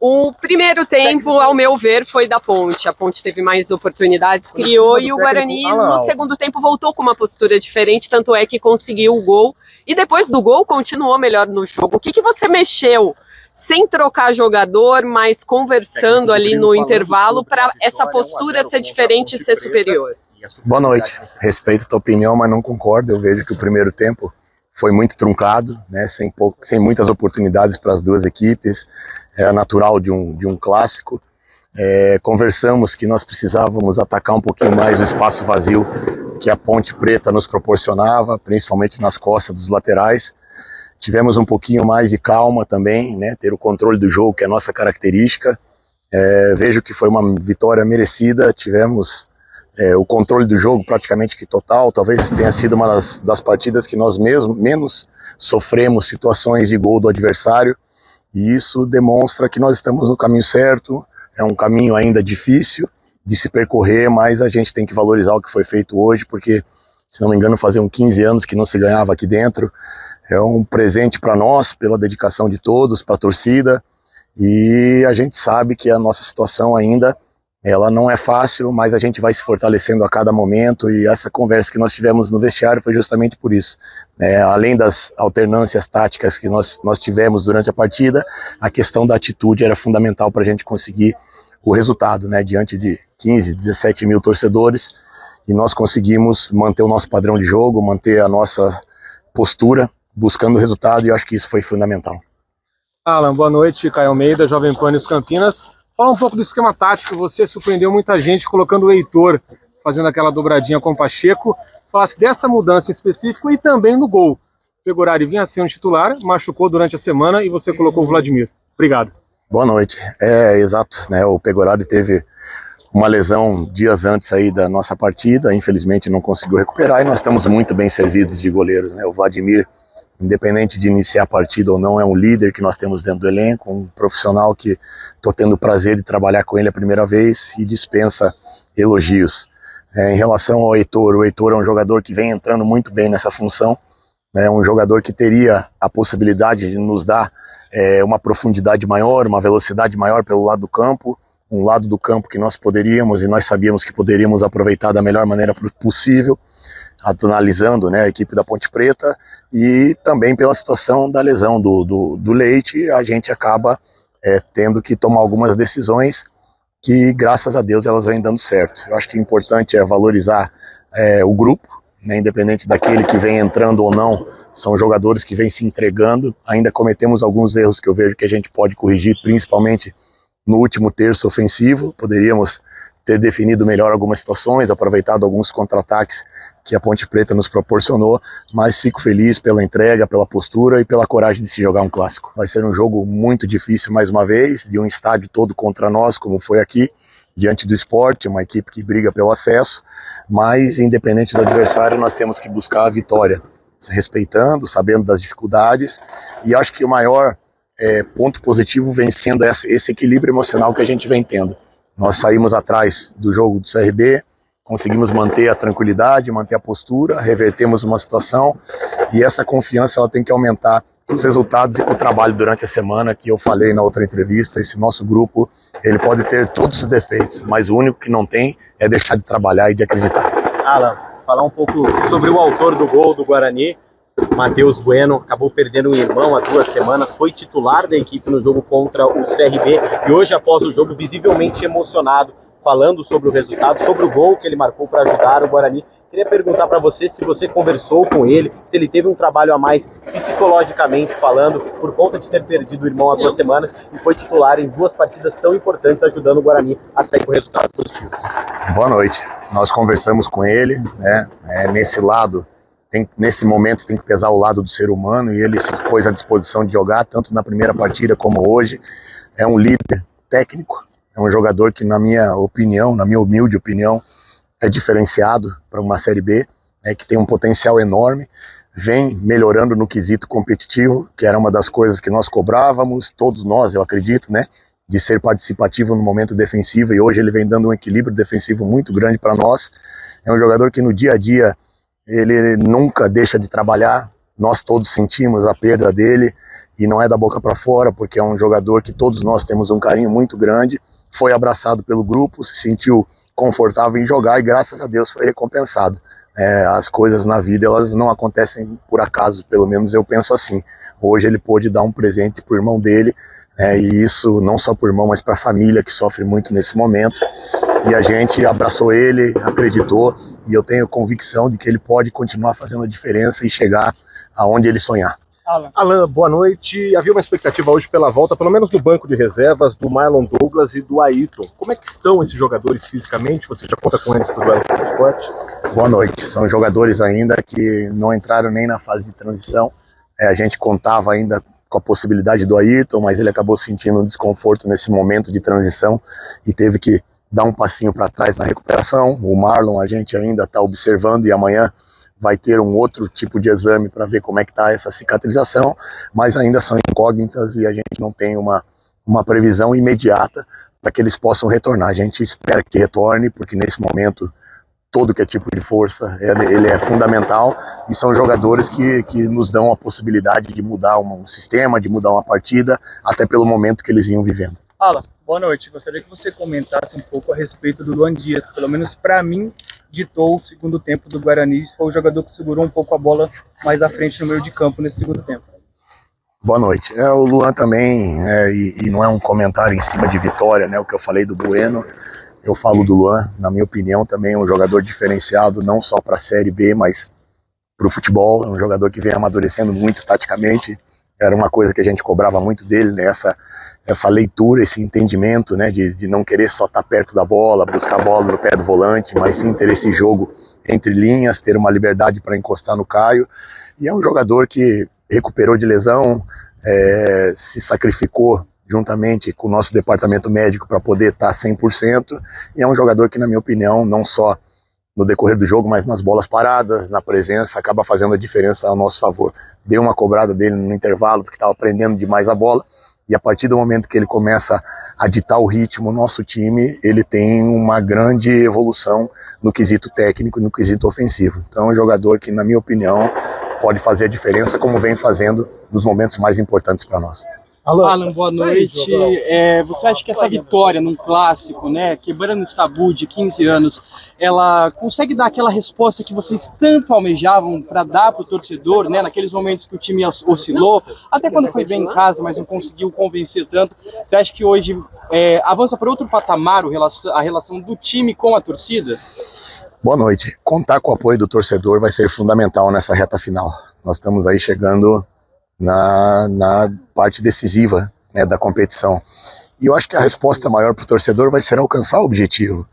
O primeiro tempo, ao meu ver, foi da Ponte. A Ponte teve mais oportunidades, criou, e o Guarani no segundo tempo voltou com uma postura diferente, tanto é que conseguiu o gol. E depois do gol, continuou melhor no jogo. O que você mexeu, sem trocar jogador, mas conversando ali no intervalo, para essa postura ser diferente e ser superior? Boa noite. Respeito a tua opinião, mas não concordo. Eu vejo que o primeiro tempo foi muito truncado, né, sem muitas oportunidades para as duas equipes. É natural de um clássico. Conversamos que nós precisávamos atacar um pouquinho mais o espaço vazio que a Ponte Preta nos proporcionava, principalmente nas costas dos laterais. Tivemos um pouquinho mais de calma também, né, ter o controle do jogo, que é a nossa característica. Vejo que foi uma vitória merecida. Tivemos o controle do jogo praticamente que total. Talvez tenha sido uma das partidas que nós menos sofremos situações de gol do adversário. E isso demonstra que nós estamos no caminho certo. É um caminho ainda difícil de se percorrer, mas a gente tem que valorizar o que foi feito hoje, porque, se não me engano, faziam 15 anos que não se ganhava aqui dentro. É um presente para nós, pela dedicação de todos, para a torcida, e a gente sabe que a nossa situação ainda, ela não é fácil, mas a gente vai se fortalecendo a cada momento, e essa conversa que nós tivemos no vestiário foi justamente por isso. Além das alternâncias táticas que nós tivemos durante a partida, a questão da atitude era fundamental para a gente conseguir o resultado, né, diante de 15, 17 mil torcedores, e nós conseguimos manter o nosso padrão de jogo, manter a nossa postura, buscando o resultado, e eu acho que isso foi fundamental. Alan, boa noite. Caio Almeida, Jovem Pan News Campinas. Fala um pouco do esquema tático. Você surpreendeu muita gente colocando o Heitor fazendo aquela dobradinha com o Pacheco. Falasse dessa mudança em específico e também no gol. O Pegorari vinha sendo titular, machucou durante a semana e você colocou o Vladimir. Obrigado. Boa noite. Exato, né? O Pegorari teve uma lesão dias antes aí da nossa partida, infelizmente não conseguiu recuperar, e nós estamos muito bem servidos de goleiros, né? O Vladimir, independente de iniciar a partida ou não, é um líder que nós temos dentro do elenco, um profissional que estou tendo o prazer de trabalhar com ele a primeira vez e dispensa elogios. Em relação ao Heitor, o Heitor é um jogador que vem entrando muito bem nessa função, é um jogador que teria a possibilidade de nos dar uma profundidade maior, uma velocidade maior pelo lado do campo, um lado do campo que nós poderíamos e nós sabíamos que poderíamos aproveitar da melhor maneira possível, analisando, né, a equipe da Ponte Preta, e também pela situação da lesão do Leite, a gente acaba tendo que tomar algumas decisões que, graças a Deus, elas vêm dando certo. Eu acho que o importante é valorizar o grupo, né, independente daquele que vem entrando ou não, são jogadores que vêm se entregando. Ainda cometemos alguns erros que eu vejo que a gente pode corrigir, principalmente no último terço ofensivo. Poderíamos ter definido melhor algumas situações, aproveitado alguns contra-ataques que a Ponte Preta nos proporcionou, mas fico feliz pela entrega, pela postura e pela coragem de se jogar um clássico. Vai ser um jogo muito difícil mais uma vez, de um estádio todo contra nós, como foi aqui, diante do Sport, uma equipe que briga pelo acesso, mas independente do adversário, nós temos que buscar a vitória, respeitando, sabendo das dificuldades, e acho que o maior ponto positivo vem sendo esse equilíbrio emocional que a gente vem tendo. Nós saímos atrás do jogo do CRB, conseguimos manter a tranquilidade, manter a postura, revertemos uma situação, e essa confiança ela tem que aumentar com os resultados e com o trabalho durante a semana, que eu falei na outra entrevista. Esse nosso grupo, ele pode ter todos os defeitos, mas o único que não tem é deixar de trabalhar e de acreditar. Alan, falar um pouco sobre o autor do gol do Guarani, Matheus Bueno, acabou perdendo um irmão há 2 semanas, foi titular da equipe no jogo contra o CRB, e hoje, após o jogo, visivelmente emocionado, falando sobre o resultado, sobre o gol que ele marcou para ajudar o Guarani. Queria perguntar para você se você conversou com ele, se ele teve um trabalho a mais psicologicamente falando, por conta de ter perdido o irmão há 2 semanas e foi titular em 2 partidas tão importantes, ajudando o Guarani a sair com o resultado positivo. Boa noite. Nós conversamos com ele, né? Nesse momento tem que pesar o lado do ser humano, e ele se pôs à disposição de jogar, tanto na primeira partida como hoje. É um líder técnico, é um jogador que, na minha opinião, na minha humilde opinião, é diferenciado para uma Série B, que tem um potencial enorme, vem melhorando no quesito competitivo, que era uma das coisas que nós cobrávamos, todos nós, eu acredito, né, de ser participativo no momento defensivo, e hoje ele vem dando um equilíbrio defensivo muito grande para nós. É um jogador que no dia a dia ele nunca deixa de trabalhar, nós todos sentimos a perda dele, e não é da boca para fora, porque é um jogador que todos nós temos um carinho muito grande, foi abraçado pelo grupo, se sentiu confortável em jogar e graças a Deus foi recompensado. As coisas na vida elas não acontecem por acaso, pelo menos eu penso assim. Hoje ele pôde dar um presente pro irmão dele, e isso não só pro irmão, mas para a família que sofre muito nesse momento. E a gente abraçou ele, acreditou, e eu tenho convicção de que ele pode continuar fazendo a diferença e chegar aonde ele sonhar. Alan, boa noite. Havia uma expectativa hoje pela volta, pelo menos no banco de reservas, do Marlon Douglas e do Ayrton. Como é que estão esses jogadores fisicamente? Você já conta com eles para o duelo do esporte? Boa noite. São jogadores ainda que não entraram nem na fase de transição. A gente contava ainda com a possibilidade do Ayrton, mas ele acabou sentindo um desconforto nesse momento de transição e teve que dar um passinho para trás na recuperação. O Marlon a gente ainda está observando e amanhã vai ter um outro tipo de exame para ver como é que está essa cicatrização, mas ainda são incógnitas e a gente não tem uma previsão imediata para que eles possam retornar. A gente espera que retorne, porque nesse momento todo que é tipo de força, ele é fundamental, e são jogadores que nos dão a possibilidade de mudar um sistema, de mudar uma partida, até pelo momento que eles iam vivendo. Alan, boa noite. Gostaria que você comentasse um pouco a respeito do Luan Dias, que pelo menos para mim ditou o segundo tempo do Guarani, foi o jogador que segurou um pouco a bola mais à frente no meio de campo nesse segundo tempo. Boa noite. O Luan também, e não é um comentário em cima de vitória, o que eu falei do Bueno, eu falo do Luan, na minha opinião também é um jogador diferenciado, não só para a Série B, mas para o futebol, é um jogador que vem amadurecendo muito taticamente, era uma coisa que a gente cobrava muito dele, essa leitura, esse entendimento, de não querer só estar perto da bola, buscar a bola no pé do volante, mas sim ter esse jogo entre linhas, ter uma liberdade para encostar no Caio, e é um jogador que recuperou de lesão, se sacrificou juntamente com o nosso departamento médico para poder estar 100%, e é um jogador que, na minha opinião, não só no decorrer do jogo, mas nas bolas paradas, na presença, acaba fazendo a diferença ao nosso favor. Deu uma cobrada dele no intervalo, porque estava prendendo demais a bola, e a partir do momento que ele começa a ditar o ritmo, nosso time, ele tem uma grande evolução no quesito técnico e no quesito ofensivo. Então é um jogador que, na minha opinião, pode fazer a diferença, como vem fazendo nos momentos mais importantes para nós. Alan, boa noite. Você acha que essa vitória num clássico, quebrando esse tabu de 15 anos, ela consegue dar aquela resposta que vocês tanto almejavam para dar para o torcedor, naqueles momentos que o time oscilou, até quando foi bem em casa, mas não conseguiu convencer tanto? Você acha que hoje avança para outro patamar a relação do time com a torcida? Boa noite. Contar com o apoio do torcedor vai ser fundamental nessa reta final. Nós estamos aí chegando na parte decisiva da competição. E eu acho que a resposta maior para o torcedor vai ser alcançar o objetivo.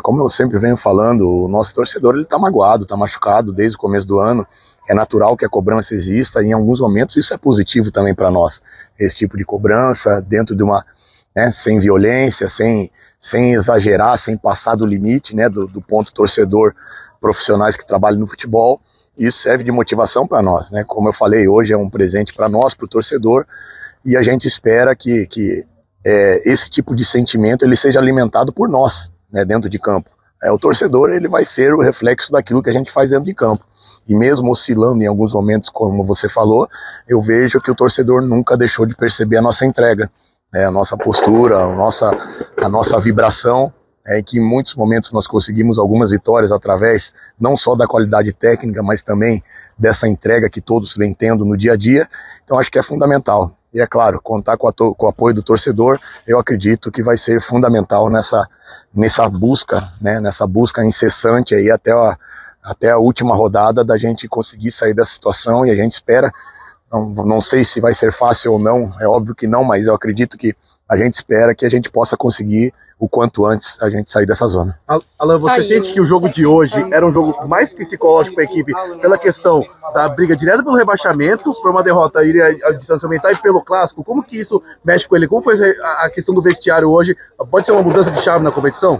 Como eu sempre venho falando, o nosso torcedor está magoado, está machucado desde o começo do ano. É natural que a cobrança exista e em alguns momentos isso é positivo também para nós. Esse tipo de cobrança dentro de uma... sem violência, sem exagerar, sem passar do limite do ponto torcedor, profissionais que trabalham no futebol. Isso serve de motivação para nós, Como eu falei, hoje é um presente para nós, para o torcedor, e a gente espera que esse tipo de sentimento ele seja alimentado por nós, dentro de campo. O torcedor ele vai ser o reflexo daquilo que a gente faz dentro de campo. E mesmo oscilando em alguns momentos, como você falou, eu vejo que o torcedor nunca deixou de perceber a nossa entrega, a nossa postura, a nossa vibração, que em muitos momentos nós conseguimos algumas vitórias através não só da qualidade técnica, mas também dessa entrega que todos vêm tendo no dia a dia. Então acho que é fundamental. E é claro, contar com o apoio do torcedor, eu acredito que vai ser fundamental nessa busca, nessa busca incessante aí até a última rodada da gente conseguir sair dessa situação, e a gente espera. Não sei se vai ser fácil ou não, é óbvio que não, mas eu acredito que a gente espera que a gente possa conseguir o quanto antes a gente sair dessa zona. Alan, você sente que o jogo de hoje era um jogo mais psicológico para a equipe pela questão da briga direta pelo rebaixamento, por uma derrota ir ao distanciamento e pelo clássico? Como que isso mexe com ele? Como foi a questão do vestiário hoje? Pode ser uma mudança de chave na competição?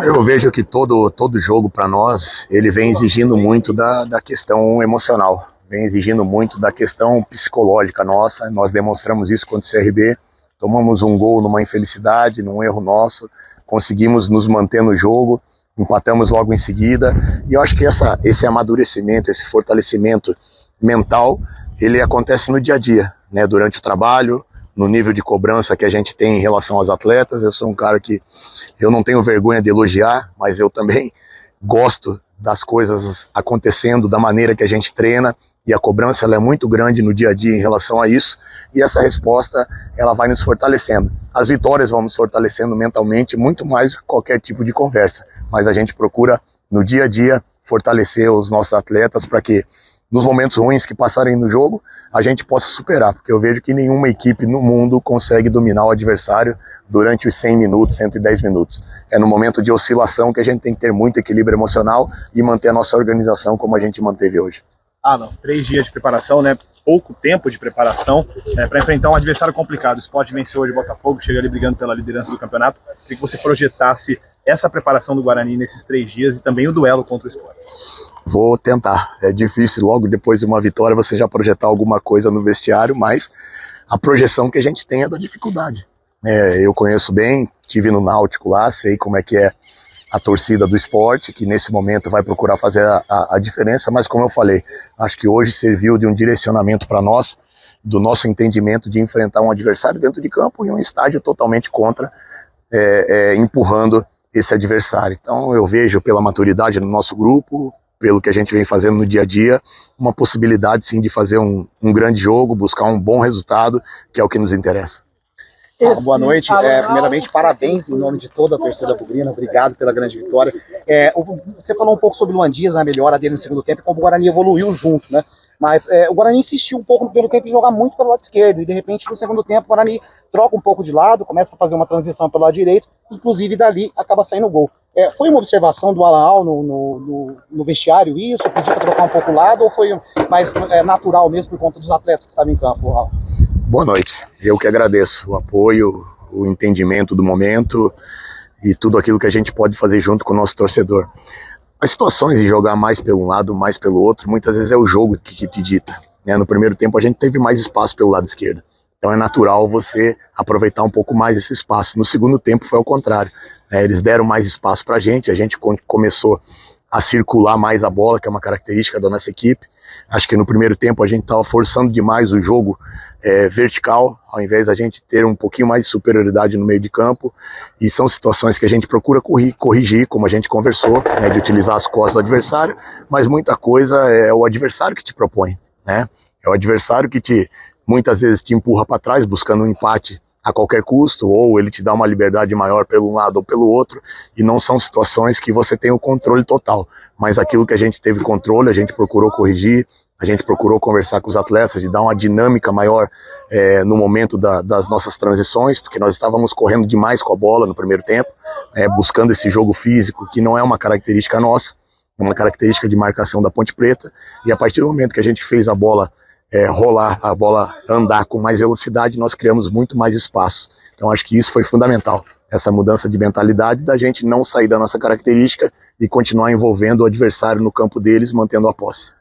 Eu vejo que todo jogo para nós, ele vem exigindo muito da questão emocional. Vem exigindo muito da questão psicológica nossa. Nós demonstramos isso contra o CRB, tomamos um gol numa infelicidade, num erro nosso, conseguimos nos manter no jogo, empatamos logo em seguida, e eu acho que esse amadurecimento, esse fortalecimento mental, ele acontece no dia a dia. né, durante o trabalho, no nível de cobrança que a gente tem em relação aos atletas. Eu sou um cara que eu não tenho vergonha de elogiar, mas eu também gosto das coisas acontecendo da maneira que a gente treina, e a cobrança ela é muito grande no dia a dia em relação a isso, e essa resposta ela vai nos fortalecendo. As vitórias vão nos fortalecendo mentalmente muito mais do que qualquer tipo de conversa, mas a gente procura no dia a dia fortalecer os nossos atletas para que nos momentos ruins que passarem no jogo a gente possa superar, porque eu vejo que nenhuma equipe no mundo consegue dominar o adversário durante os 100 minutos, 110 minutos. É no momento de oscilação que a gente tem que ter muito equilíbrio emocional e manter a nossa organização como a gente manteve hoje. Alan, 3 dias de preparação, né? Pouco tempo de preparação para enfrentar um adversário complicado. O Sport venceu hoje o Botafogo, chega ali brigando pela liderança do campeonato. Queria que você projetasse essa preparação do Guarani nesses 3 dias e também o duelo contra o Sport. Vou tentar. É difícil logo depois de uma vitória você já projetar alguma coisa no vestiário, mas a projeção que a gente tem é da dificuldade. Eu conheço bem, tive no Náutico lá, sei como é que é a torcida do Sport, que nesse momento vai procurar fazer a diferença, mas como eu falei, acho que hoje serviu de um direcionamento para nós, do nosso entendimento de enfrentar um adversário dentro de campo e um estádio totalmente contra, empurrando esse adversário. Então eu vejo pela maturidade no nosso grupo, pelo que a gente vem fazendo no dia a dia, uma possibilidade sim de fazer um grande jogo, buscar um bom resultado, que é o que nos interessa. Boa noite, primeiramente parabéns em nome de toda a torcida bugrina, obrigado pela grande vitória. Você falou um pouco sobre o Luan Dias, a melhora dele no segundo tempo, e como o Guarani evoluiu junto, né? Mas o Guarani insistiu um pouco no primeiro tempo em jogar muito pelo lado esquerdo, e de repente no segundo tempo o Guarani troca um pouco de lado, começa a fazer uma transição pelo lado direito, inclusive dali acaba saindo o gol. Foi uma observação do Alan Al no vestiário isso, pediu para trocar um pouco o lado, ou foi mais natural mesmo por conta dos atletas que estavam em campo, Al? Boa noite, eu que agradeço o apoio, o entendimento do momento e tudo aquilo que a gente pode fazer junto com o nosso torcedor. As situações de jogar mais pelo lado, mais pelo outro, muitas vezes é o jogo que te dita, né? No primeiro tempo a gente teve mais espaço pelo lado esquerdo, então é natural você aproveitar um pouco mais esse espaço. No segundo tempo foi ao contrário, né? Eles deram mais espaço pra gente, a gente começou a circular mais a bola, que é uma característica da nossa equipe. Acho que no primeiro tempo a gente estava forçando demais o jogo vertical, ao invés da gente ter um pouquinho mais de superioridade no meio de campo, e são situações que a gente procura corrigir, como a gente conversou, né, de utilizar as costas do adversário, mas muita coisa é o adversário que te propõe, né? É o adversário que muitas vezes te empurra para trás, buscando um empate a qualquer custo, ou ele te dá uma liberdade maior pelo um lado ou pelo outro, e não são situações que você tem o controle total, mas aquilo que a gente teve controle, a gente procurou corrigir, a gente procurou conversar com os atletas, de dar uma dinâmica maior no momento das nossas transições, porque nós estávamos correndo demais com a bola no primeiro tempo, buscando esse jogo físico, que não é uma característica nossa, é uma característica de marcação da Ponte Preta, e a partir do momento que a gente fez a bola rolar, a bola andar com mais velocidade, nós criamos muito mais espaço. Então acho que isso foi fundamental, essa mudança de mentalidade da gente não sair da nossa característica e continuar envolvendo o adversário no campo deles, mantendo a posse.